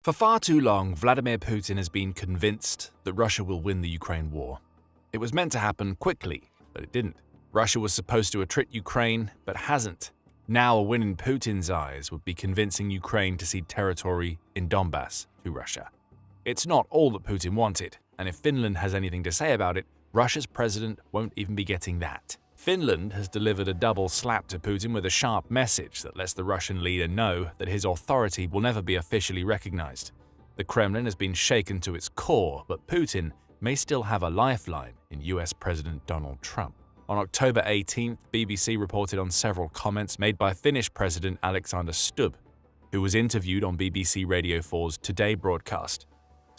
For far too long, Vladimir Putin has been convinced that Russia will win the Ukraine war. It was meant to happen quickly, but it didn't. Russia was supposed to attrit Ukraine, but hasn't. Now a win in Putin's eyes would be convincing Ukraine to cede territory in Donbass to Russia. It's not all that Putin wanted, and if Finland has anything to say about it, Russia's president won't even be getting that. Finland has delivered a double slap to Putin with a sharp message that lets the Russian leader know that his authority will never be officially recognized. The Kremlin has been shaken to its core, but Putin may still have a lifeline in US President Donald Trump. On October 18th, BBC reported on several comments made by Finnish President Alexander Stubb, who was interviewed on BBC Radio 4's Today broadcast.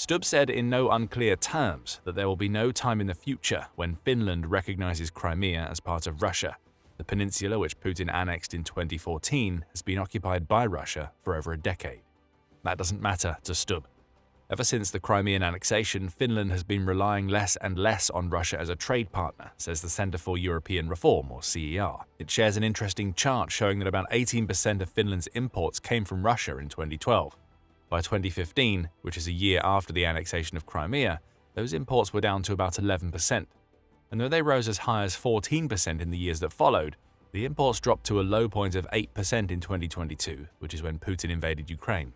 Stubb said in no unclear terms that there will be no time in the future when Finland recognizes Crimea as part of Russia. The peninsula, which Putin annexed in 2014, has been occupied by Russia for over a decade. That doesn't matter to Stubb. Ever since the Crimean annexation, Finland has been relying less and less on Russia as a trade partner, says the Centre for European Reform, or CER. It shares an interesting chart showing that about 18% of Finland's imports came from Russia in 2012. By 2015, which is a year after the annexation of Crimea, those imports were down to about 11%. And though they rose as high as 14% in the years that followed, the imports dropped to a low point of 8% in 2022, which is when Putin invaded Ukraine.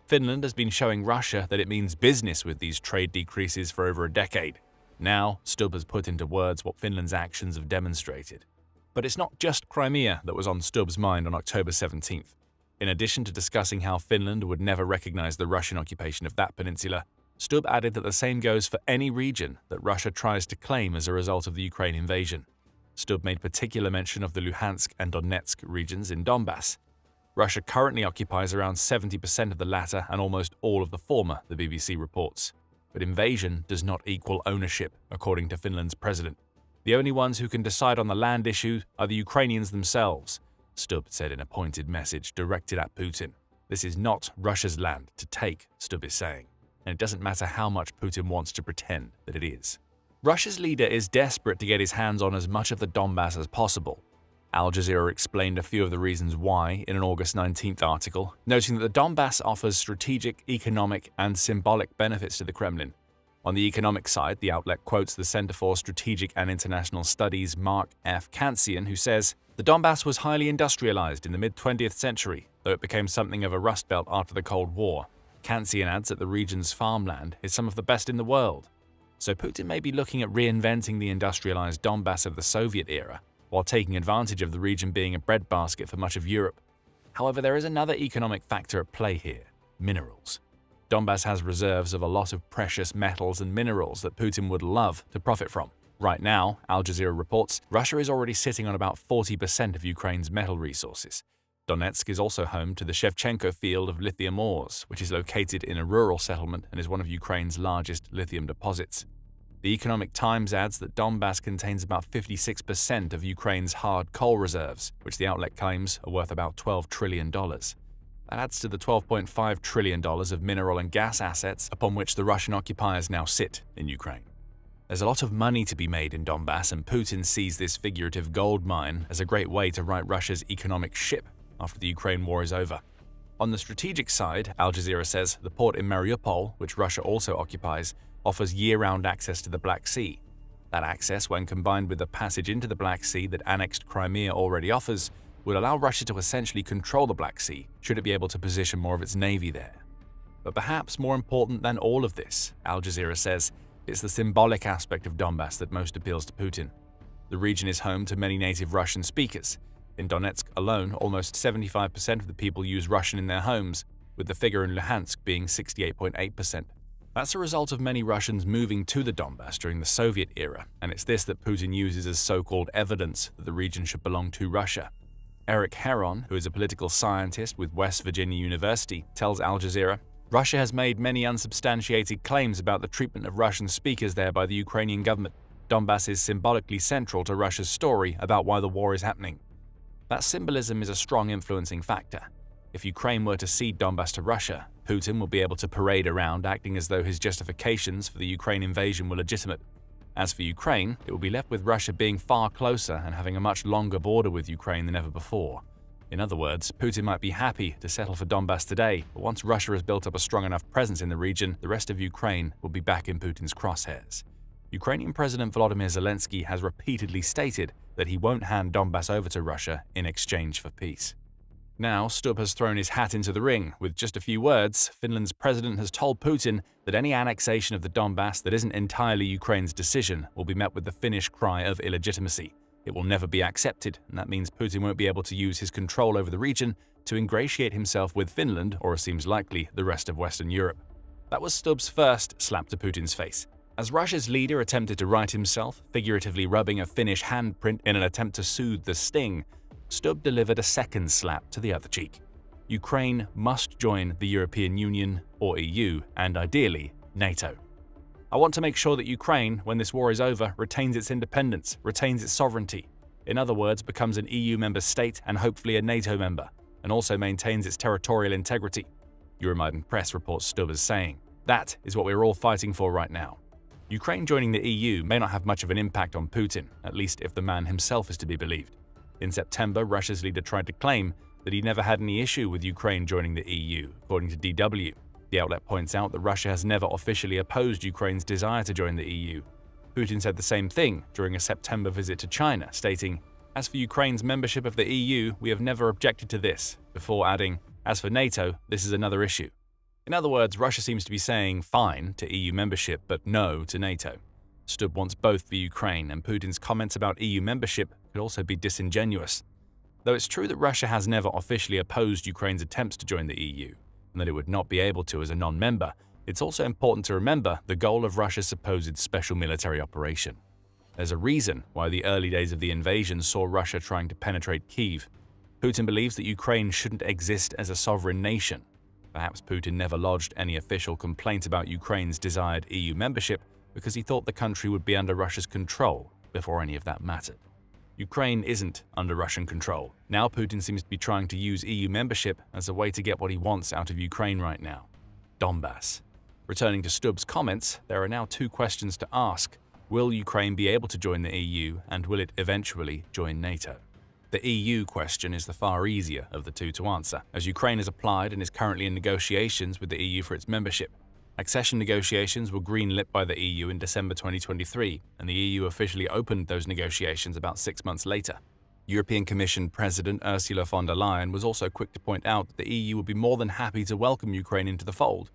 Finland has been showing Russia that it means business with these trade decreases for over a decade. Now, Stubb has put into words what Finland's actions have demonstrated. But it's not just Crimea that was on Stubb's mind on October 17th. In addition to discussing how Finland would never recognize the Russian occupation of that peninsula, Stubb added that the same goes for any region that Russia tries to claim as a result of the Ukraine invasion. Stubb made particular mention of the Luhansk and Donetsk regions in Donbass. Russia currently occupies around 70% of the latter and almost all of the former, the BBC reports. But invasion does not equal ownership, according to Finland's president. The only ones who can decide on the land issue are the Ukrainians themselves, Stubb said in a pointed message directed at Putin. This is not Russia's land to take, Stubb is saying, and it doesn't matter how much Putin wants to pretend that it is. Russia's leader is desperate to get his hands on as much of the Donbass as possible. Al Jazeera explained a few of the reasons why in an August 19th article, noting that the Donbass offers strategic, economic, and symbolic benefits to the Kremlin. On the economic side, the outlet quotes the Center for Strategic and International Studies' Mark F. Kantsian, who says, "The Donbass was highly industrialized in the mid-20th century, though it became something of a rust belt after the Cold War." Kantsian adds that the region's farmland is some of the best in the world. So Putin may be looking at reinventing the industrialized Donbass of the Soviet era, while taking advantage of the region being a breadbasket for much of Europe. However, there is another economic factor at play here: minerals. Donbass has reserves of a lot of precious metals and minerals that Putin would love to profit from. Right now, Al Jazeera reports, Russia is already sitting on about 40% of Ukraine's metal resources. Donetsk is also home to the Shevchenko field of lithium ores, which is located in a rural settlement and is one of Ukraine's largest lithium deposits. The Economic Times adds that Donbass contains about 56% of Ukraine's hard coal reserves, which the outlet claims are worth about $12 trillion. That adds to the $12.5 trillion of mineral and gas assets upon which the Russian occupiers now sit in Ukraine. There's a lot of money to be made in Donbass, and Putin sees this figurative gold mine as a great way to right Russia's economic ship after the Ukraine war is over. On the strategic side, Al Jazeera says the port in Mariupol, which Russia also occupies, offers year-round access to the Black Sea. That access, when combined with the passage into the Black Sea that annexed Crimea already offers, would allow Russia to essentially control the Black Sea, should it be able to position more of its navy there. But perhaps more important than all of this, Al Jazeera says, it's the symbolic aspect of Donbass that most appeals to Putin. The region is home to many native Russian speakers. In Donetsk alone, almost 75% of the people use Russian in their homes, with the figure in Luhansk being 68.8%. That's a result of many Russians moving to the Donbass during the Soviet era, and it's this that Putin uses as so-called evidence that the region should belong to Russia. Eric Heron, who is a political scientist with West Virginia University, tells Al Jazeera, Russia has made many unsubstantiated claims about the treatment of Russian speakers there by the Ukrainian government. Donbass is symbolically central to Russia's story about why the war is happening. That symbolism is a strong influencing factor. If Ukraine were to cede Donbass to Russia, Putin will be able to parade around acting as though his justifications for the Ukraine invasion were legitimate. As for Ukraine, it will be left with Russia being far closer and having a much longer border with Ukraine than ever before. In other words, Putin might be happy to settle for Donbass today, but once Russia has built up a strong enough presence in the region, the rest of Ukraine will be back in Putin's crosshairs. Ukrainian President Volodymyr Zelensky has repeatedly stated that he won't hand Donbass over to Russia in exchange for peace. Now, Stubb has thrown his hat into the ring. With just a few words, Finland's president has told Putin that any annexation of the Donbass that isn't entirely Ukraine's decision will be met with the Finnish cry of illegitimacy. It will never be accepted, and that means Putin won't be able to use his control over the region to ingratiate himself with Finland, or as seems likely, the rest of Western Europe. That was Stubb's first slap to Putin's face. As Russia's leader attempted to right himself, figuratively rubbing a Finnish handprint in an attempt to soothe the sting, Stubb delivered a second slap to the other cheek. Ukraine must join the European Union or EU, and ideally, NATO. I want to make sure that Ukraine, when this war is over, retains its independence, retains its sovereignty. In other words, becomes an EU member state and hopefully a NATO member, and also maintains its territorial integrity. Euromaidan Press reports Stubb as saying, "That is what we're all fighting for right now." Ukraine joining the EU may not have much of an impact on Putin, at least if the man himself is to be believed. In September, Russia's leader tried to claim that he never had any issue with Ukraine joining the EU, according to DW. The outlet points out that Russia has never officially opposed Ukraine's desire to join the EU. Putin said the same thing during a September visit to China, stating, "As for Ukraine's membership of the EU, we have never objected to this," before adding, "As for NATO, this is another issue." In other words, Russia seems to be saying fine to EU membership, but no to NATO. Stubb wants both for Ukraine, and Putin's comments about EU membership could also be disingenuous. Though it's true that Russia has never officially opposed Ukraine's attempts to join the EU, and that it would not be able to as a non-member, it's also important to remember the goal of Russia's supposed special military operation. There's a reason why the early days of the invasion saw Russia trying to penetrate Kyiv. Putin believes that Ukraine shouldn't exist as a sovereign nation. Perhaps Putin never lodged any official complaint about Ukraine's desired EU membership because he thought the country would be under Russia's control before any of that mattered. Ukraine isn't under Russian control. Now Putin seems to be trying to use EU membership as a way to get what he wants out of Ukraine right now: Donbass. Returning to Stubb's comments, there are now two questions to ask. Will Ukraine be able to join the EU, and will it eventually join NATO? The EU question is the far easier of the two to answer, as Ukraine has applied and is currently in negotiations with the EU for its membership. Accession negotiations were greenlit by the EU in December 2023, and the EU officially opened those negotiations about 6 months later. European Commission President Ursula von der Leyen was also quick to point out that the EU would be more than happy to welcome Ukraine into the fold.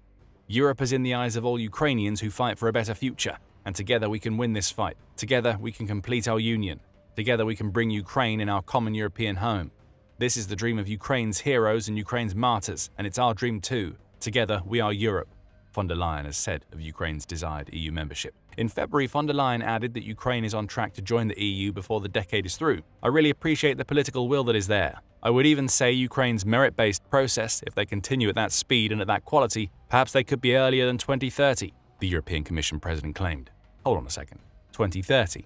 "Europe is in the eyes of all Ukrainians who fight for a better future, and together we can win this fight. Together we can complete our union. Together we can bring Ukraine in our common European home. This is the dream of Ukraine's heroes and Ukraine's martyrs, and it's our dream too. Together we are Europe," von der Leyen has said of Ukraine's desired EU membership. In February, von der Leyen added that Ukraine is on track to join the EU before the decade is through. "I really appreciate the political will that is there. I would even say Ukraine's merit-based process, if they continue at that speed and at that quality, perhaps they could be earlier than 2030, the European Commission President claimed. Hold on a second. 2030?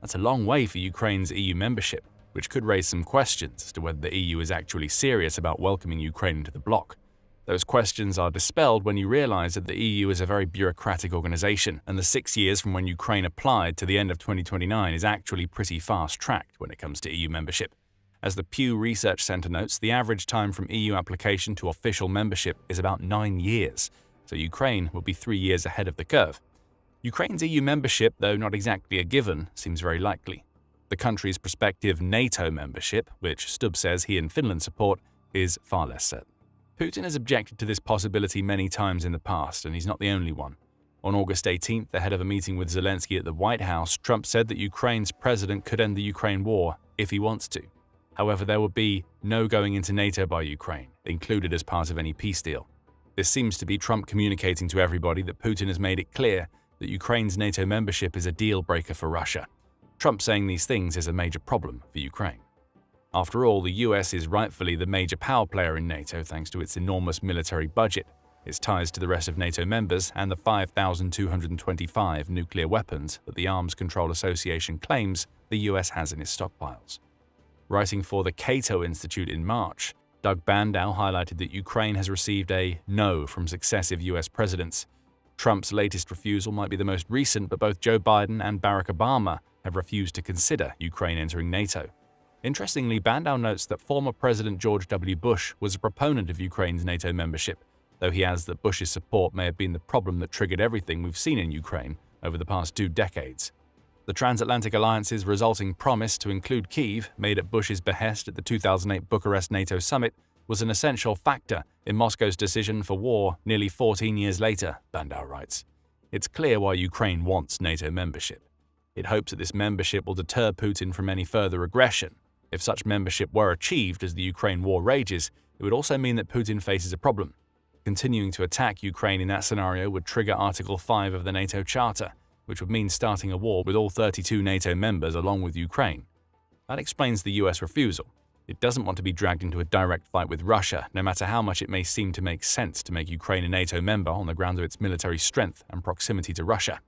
That's a long way for Ukraine's EU membership, which could raise some questions as to whether the EU is actually serious about welcoming Ukraine into the bloc. Those questions are dispelled when you realize that the EU is a very bureaucratic organization, and the 6 years from when Ukraine applied to the end of 2029 is actually pretty fast-tracked when it comes to EU membership. As the Pew Research Center notes, the average time from EU application to official membership is about 9 years, so Ukraine will be 3 years ahead of the curve. Ukraine's EU membership, though not exactly a given, seems very likely. The country's prospective NATO membership, which Stubb says he and Finland support, is far less certain. Putin has objected to this possibility many times in the past, and he's not the only one. On August 18th, ahead of a meeting with Zelensky at the White House, Trump said that Ukraine's president could end the Ukraine war if he wants to. However, there would be no going into NATO by Ukraine, included as part of any peace deal. This seems to be Trump communicating to everybody that Putin has made it clear that Ukraine's NATO membership is a deal breaker for Russia. Trump saying these things is a major problem for Ukraine. After all, the US is rightfully the major power player in NATO thanks to its enormous military budget, its ties to the rest of NATO members, and the 5,225 nuclear weapons that the Arms Control Association claims the US has in its stockpiles. Writing for the Cato Institute in March, Doug Bandow highlighted that Ukraine has received a no from successive US presidents. Trump's latest refusal might be the most recent, but both Joe Biden and Barack Obama have refused to consider Ukraine entering NATO. Interestingly, Bandow notes that former President George W. Bush was a proponent of Ukraine's NATO membership, though he adds that Bush's support may have been the problem that triggered everything we've seen in Ukraine over the past 2 decades. The transatlantic alliance's resulting promise to include Kyiv, made at Bush's behest at the 2008 Bucharest NATO summit, was an essential factor in Moscow's decision for war nearly 14 years later, Bandow writes. It's clear why Ukraine wants NATO membership. It hopes that this membership will deter Putin from any further aggression. If such membership were achieved as the Ukraine war rages, it would also mean that Putin faces a problem. Continuing to attack Ukraine in that scenario would trigger Article 5 of the NATO Charter, which would mean starting a war with all 32 NATO members along with Ukraine. That explains the US refusal. It doesn't want to be dragged into a direct fight with Russia, no matter how much it may seem to make sense to make Ukraine a NATO member on the grounds of its military strength and proximity to Russia.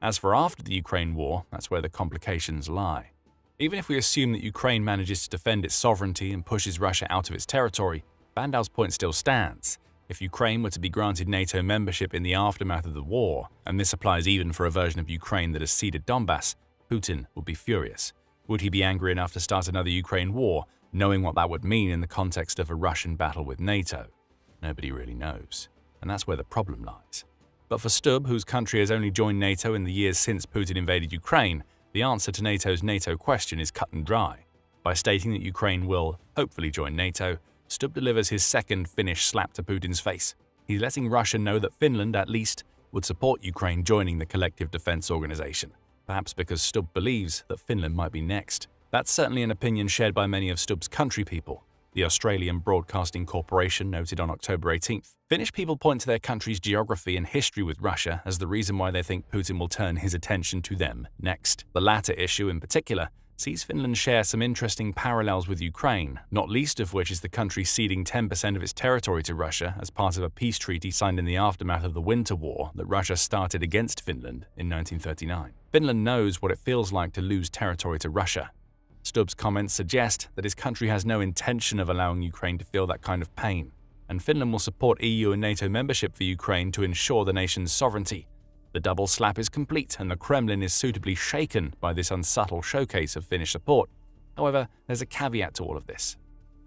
As for after the Ukraine war, that's where the complications lie. Even if we assume that Ukraine manages to defend its sovereignty and pushes Russia out of its territory, Bandow's point still stands. If Ukraine were to be granted NATO membership in the aftermath of the war, and this applies even for a version of Ukraine that has ceded Donbass, Putin would be furious. Would he be angry enough to start another Ukraine war, knowing what that would mean in the context of a Russian battle with NATO? Nobody really knows. And that's where the problem lies. But for Stubb, whose country has only joined NATO in the years since Putin invaded Ukraine, the answer to NATO's NATO question is cut and dry. By stating that Ukraine will, hopefully, join NATO, Stubb delivers his second Finnish slap to Putin's face. He's letting Russia know that Finland, at least, would support Ukraine joining the collective defense organization, perhaps because Stubb believes that Finland might be next. That's certainly an opinion shared by many of Stubb's country people. The Australian Broadcasting Corporation noted on October 18th. Finnish people point to their country's geography and history with Russia as the reason why they think Putin will turn his attention to them next. The latter issue in particular sees Finland share some interesting parallels with Ukraine, not least of which is the country ceding 10% of its territory to Russia as part of a peace treaty signed in the aftermath of the Winter War that Russia started against Finland in 1939. Finland knows what it feels like to lose territory to Russia. Stubb's comments suggest that his country has no intention of allowing Ukraine to feel that kind of pain, and Finland will support EU and NATO membership for Ukraine to ensure the nation's sovereignty. The double slap is complete, and the Kremlin is suitably shaken by this unsubtle showcase of Finnish support. However, there's a caveat to all of this.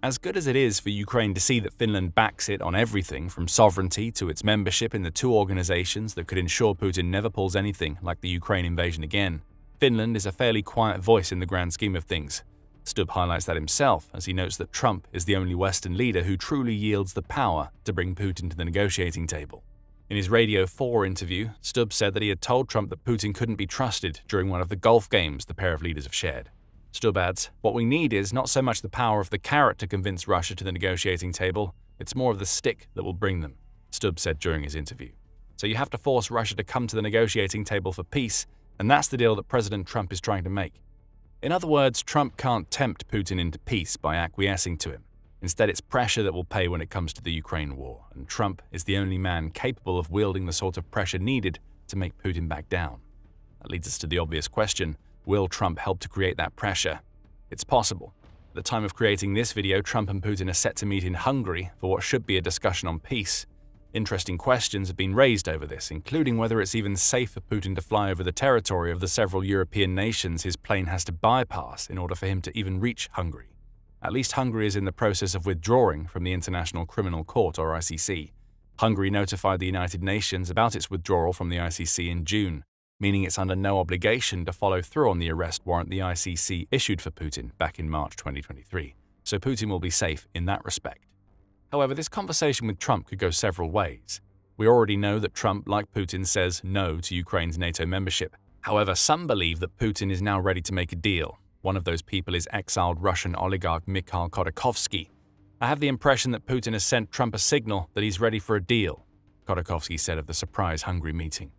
As good as it is for Ukraine to see that Finland backs it on everything from sovereignty to its membership in the 2 organizations that could ensure Putin never pulls anything like the Ukraine invasion again, Finland is a fairly quiet voice in the grand scheme of things. Stubb highlights that himself as he notes that Trump is the only Western leader who truly yields the power to bring Putin to the negotiating table. In his Radio 4 interview, Stubb said that he had told Trump that Putin couldn't be trusted during one of the golf games the pair of leaders have shared. Stubb adds, "What we need is not so much the power of the carrot to convince Russia to the negotiating table, it's more of the stick that will bring them," Stubb said during his interview. So you have to force Russia to come to the negotiating table for peace, and that's the deal that President Trump is trying to make. In other words, Trump can't tempt Putin into peace by acquiescing to him. Instead, it's pressure that will pay when it comes to the Ukraine war, and Trump is the only man capable of wielding the sort of pressure needed to make Putin back down. That leads us to the obvious question, will Trump help to create that pressure? It's possible. At the time of creating this video, Trump and Putin are set to meet in Hungary for what should be a discussion on peace. Interesting questions have been raised over this, including whether it's even safe for Putin to fly over the territory of the several European nations his plane has to bypass in order for him to even reach Hungary. At least Hungary is in the process of withdrawing from the International Criminal Court, or ICC. Hungary notified the United Nations about its withdrawal from the ICC in June, meaning it's under no obligation to follow through on the arrest warrant the ICC issued for Putin back in March 2023. So Putin will be safe in that respect. However, this conversation with Trump could go several ways. We already know that Trump, like Putin, says no to Ukraine's NATO membership. However, some believe that Putin is now ready to make a deal. One of those people is exiled Russian oligarch Mikhail Khodorkovsky. "I have the impression that Putin has sent Trump a signal that he's ready for a deal," Khodorkovsky said of the surprise Hungary meeting.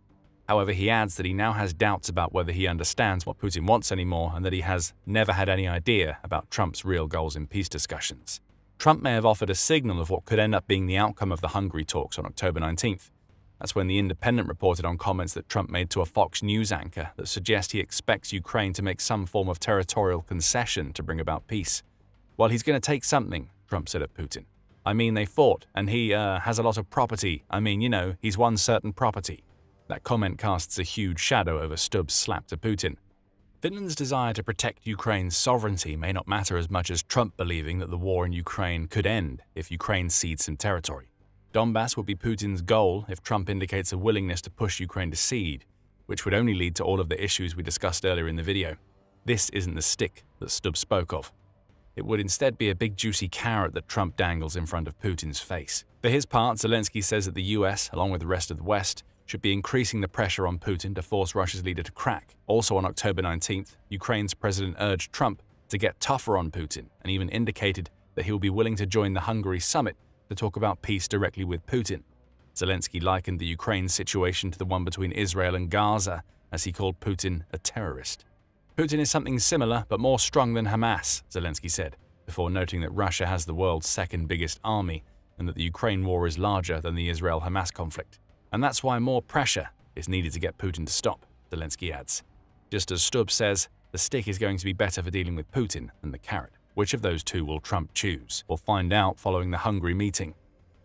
However, he adds that he now has doubts about whether he understands what Putin wants anymore and that he has never had any idea about Trump's real goals in peace discussions. Trump may have offered a signal of what could end up being the outcome of the Hungary talks on October 19th. That's when The Independent reported on comments that Trump made to a Fox News anchor that suggest he expects Ukraine to make some form of territorial concession to bring about peace. "Well, he's going to take something," Trump said of Putin. "I mean, they fought, and he has a lot of property. I mean, he's won certain property." That comment casts a huge shadow over Stubb's slap to Putin. Finland's desire to protect Ukraine's sovereignty may not matter as much as Trump believing that the war in Ukraine could end if Ukraine cedes some territory. Donbass would be Putin's goal if Trump indicates a willingness to push Ukraine to cede, which would only lead to all of the issues we discussed earlier in the video. This isn't the stick that Stubbs spoke of. It would instead be a big juicy carrot that Trump dangles in front of Putin's face. For his part, Zelensky says that the US, along with the rest of the West, should be increasing the pressure on Putin to force Russia's leader to crack. Also on October 19th, Ukraine's president urged Trump to get tougher on Putin and even indicated that he will be willing to join the Hungary summit to talk about peace directly with Putin. Zelensky likened the Ukraine situation to the one between Israel and Gaza, as he called Putin a terrorist. Putin is something similar but more strong than Hamas, Zelensky said, before noting that Russia has the world's second biggest army and that the Ukraine war is larger than the Israel-Hamas conflict. And that's why more pressure is needed to get Putin to stop, Zelensky adds. Just as Stubbs says, the stick is going to be better for dealing with Putin than the carrot. Which of those two will Trump choose? We'll find out following the Hungary meeting.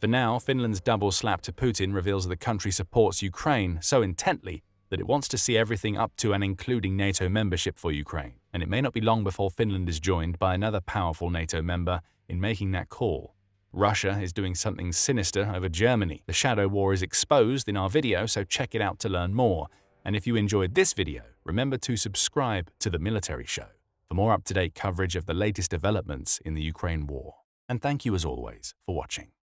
For now, Finland's double slap to Putin reveals that the country supports Ukraine so intently that it wants to see everything up to and including NATO membership for Ukraine. And it may not be long before Finland is joined by another powerful NATO member in making that call. Russia is doing something sinister over Germany. The shadow war is exposed in our video, so check it out to learn more. And if you enjoyed this video, remember to subscribe to The Military Show for more up-to-date coverage of the latest developments in the Ukraine war. And thank you as always for watching.